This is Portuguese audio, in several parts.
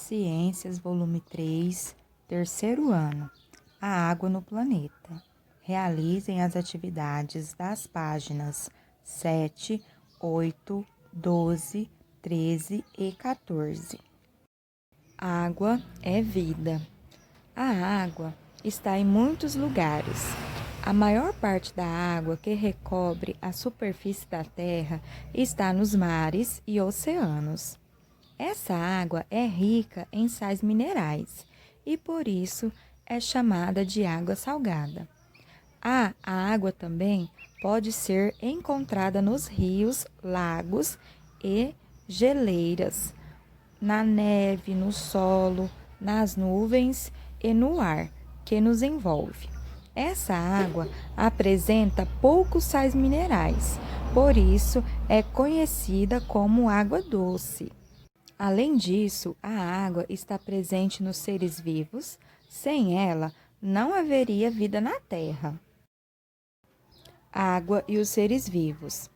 Ciências, volume 3, terceiro ano. A água no planeta. Realizem as atividades das páginas 7, 8, 12, 13 e 14. Água é vida. A água está em muitos lugares. A maior parte da água que recobre a superfície da Terra está nos mares e oceanos. Essa água é rica em sais minerais e, por isso, é chamada de água salgada. A água também pode ser encontrada nos rios, lagos e geleiras, na neve, no solo, nas nuvens e no ar que nos envolve. Essa água apresenta poucos sais minerais, por isso é conhecida como água doce. Além disso, a água está presente nos seres vivos. Sem ela, não haveria vida na Terra. Água e os seres vivos.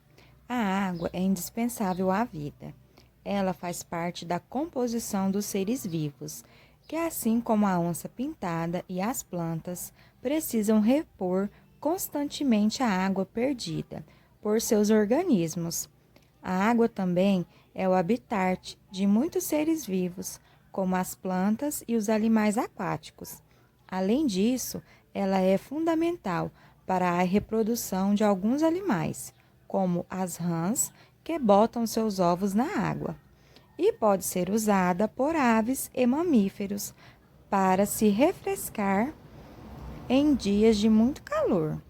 A água é indispensável à vida. Ela faz parte da composição dos seres vivos, que assim como a onça pintada e as plantas, precisam repor constantemente a água perdida por seus organismos. A água também é o habitat de muitos seres vivos, como as plantas e os animais aquáticos. Além disso, ela é fundamental para a reprodução de alguns animais, como as rãs, que botam seus ovos na água, e pode ser usada por aves e mamíferos para se refrescar em dias de muito calor.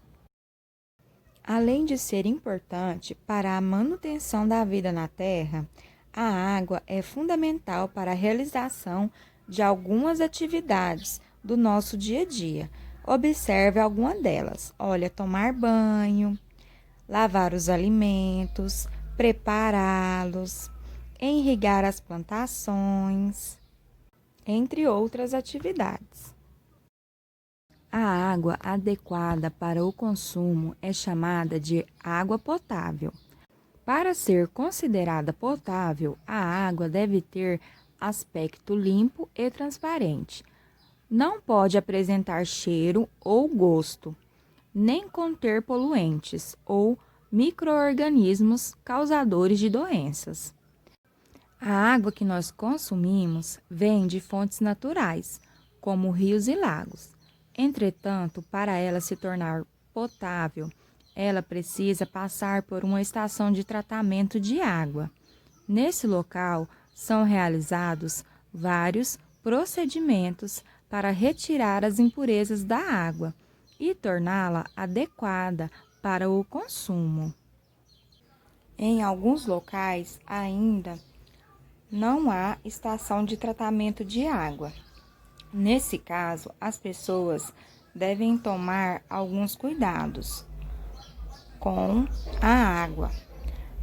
Além de ser importante para a manutenção da vida na Terra, a água é fundamental para a realização de algumas atividades do nosso dia a dia. Observe alguma delas. Olha, tomar banho, lavar os alimentos, prepará-los, irrigar as plantações, entre outras atividades. A água adequada para o consumo é chamada de água potável. Para ser considerada potável, a água deve ter aspecto limpo e transparente. Não pode apresentar cheiro ou gosto, nem conter poluentes ou micro-organismos causadores de doenças. A água que nós consumimos vem de fontes naturais, como rios e lagos. Entretanto, para ela se tornar potável, ela precisa passar por uma estação de tratamento de água. Nesse local, são realizados vários procedimentos para retirar as impurezas da água e torná-la adequada para o consumo. Em alguns locais, ainda não há estação de tratamento de água. Nesse caso, as pessoas devem tomar alguns cuidados com a água.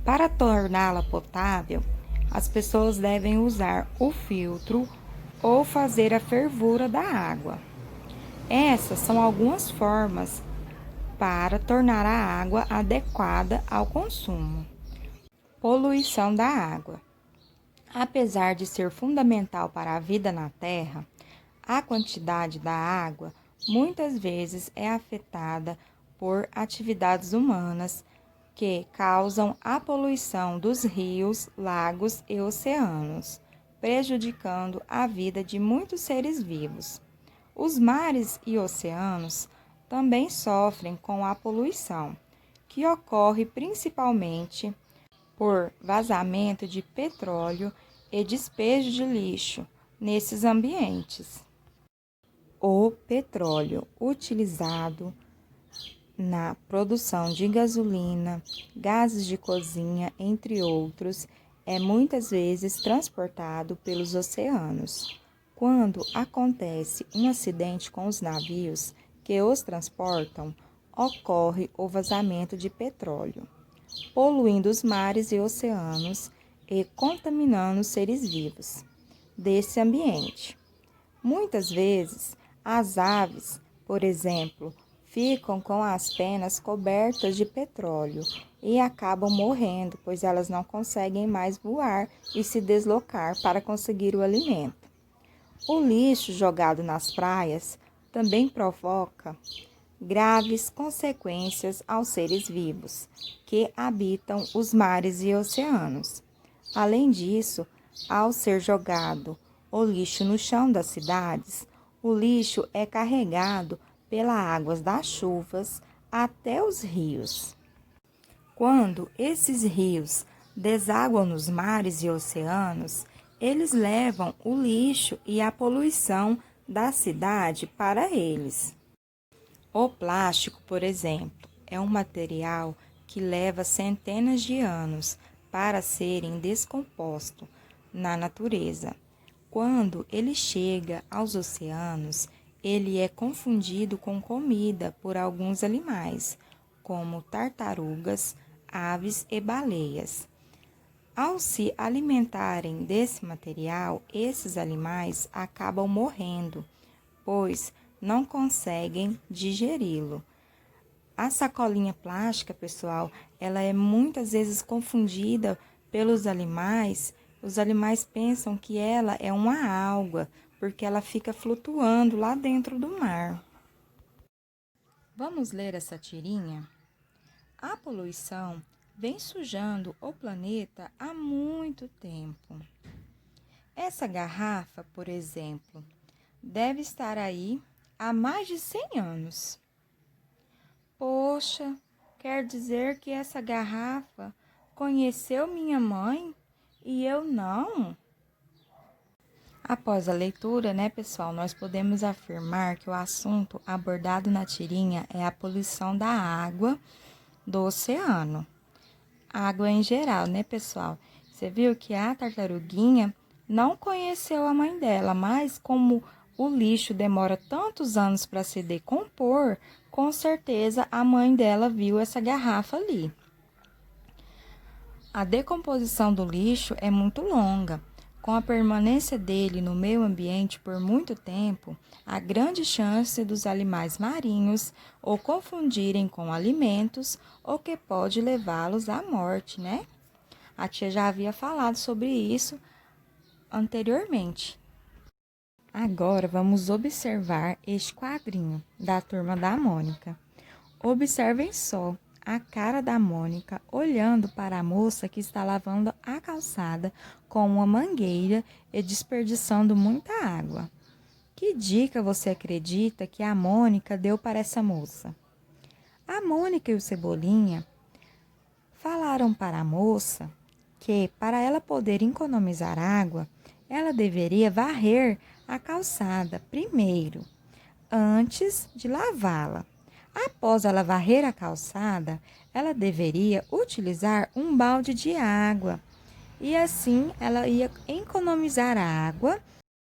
Para torná-la potável, as pessoas devem usar o filtro ou fazer a fervura da água. Essas são algumas formas para tornar a água adequada ao consumo. Poluição da água. Apesar de ser fundamental para a vida na Terra, a quantidade da água muitas vezes é afetada por atividades humanas que causam a poluição dos rios, lagos e oceanos, prejudicando a vida de muitos seres vivos. Os mares e oceanos também sofrem com a poluição, que ocorre principalmente por vazamento de petróleo e despejo de lixo nesses ambientes. O petróleo utilizado na produção de gasolina, gases de cozinha, entre outros, é muitas vezes transportado pelos oceanos. Quando acontece um acidente com os navios que os transportam, ocorre o vazamento de petróleo, poluindo os mares e oceanos e contaminando os seres vivos desse ambiente. Muitas vezes, as aves, por exemplo, ficam com as penas cobertas de petróleo e acabam morrendo, pois elas não conseguem mais voar e se deslocar para conseguir o alimento. O lixo jogado nas praias também provoca graves consequências aos seres vivos que habitam os mares e oceanos. Além disso, ao ser jogado o lixo no chão das cidades, o lixo é carregado pelas águas das chuvas até os rios. Quando esses rios desaguam nos mares e oceanos, eles levam o lixo e a poluição da cidade para eles. O plástico, por exemplo, é um material que leva centenas de anos para serem descomposto na natureza. Quando ele chega aos oceanos, ele é confundido com comida por alguns animais, como tartarugas, aves e baleias. Ao se alimentarem desse material, esses animais acabam morrendo, pois não conseguem digeri-lo. A sacolinha plástica, pessoal, ela é muitas vezes confundida pelos animais. Os animais pensam que ela é uma alga, porque ela fica flutuando lá dentro do mar. Vamos ler essa tirinha? A poluição vem sujando o planeta há muito tempo. Essa garrafa, por exemplo, deve estar aí há mais de 100 anos. Poxa, quer dizer que essa garrafa conheceu minha mãe e eu não? Após a leitura, pessoal, nós podemos afirmar que o assunto abordado na tirinha é a poluição da água do oceano. Água em geral, pessoal? Você viu que a tartaruguinha não conheceu a mãe dela, mas como o lixo demora tantos anos para se decompor, com certeza a mãe dela viu essa garrafa ali. A decomposição do lixo é muito longa. Com a permanência dele no meio ambiente por muito tempo, há grande chance dos animais marinhos o confundirem com alimentos, o que pode levá-los à morte, A tia já havia falado sobre isso anteriormente. Agora vamos observar este quadrinho da Turma da Mônica. Observem só a cara da Mônica olhando para a moça que está lavando a calçada com uma mangueira e desperdiçando muita água. Que dica você acredita que a Mônica deu para essa moça? A Mônica e o Cebolinha falaram para a moça que, para ela poder economizar água, ela deveria varrer a calçada primeiro, antes de lavá-la. Após ela varrer a calçada, ela deveria utilizar um balde de água. E assim ela ia economizar água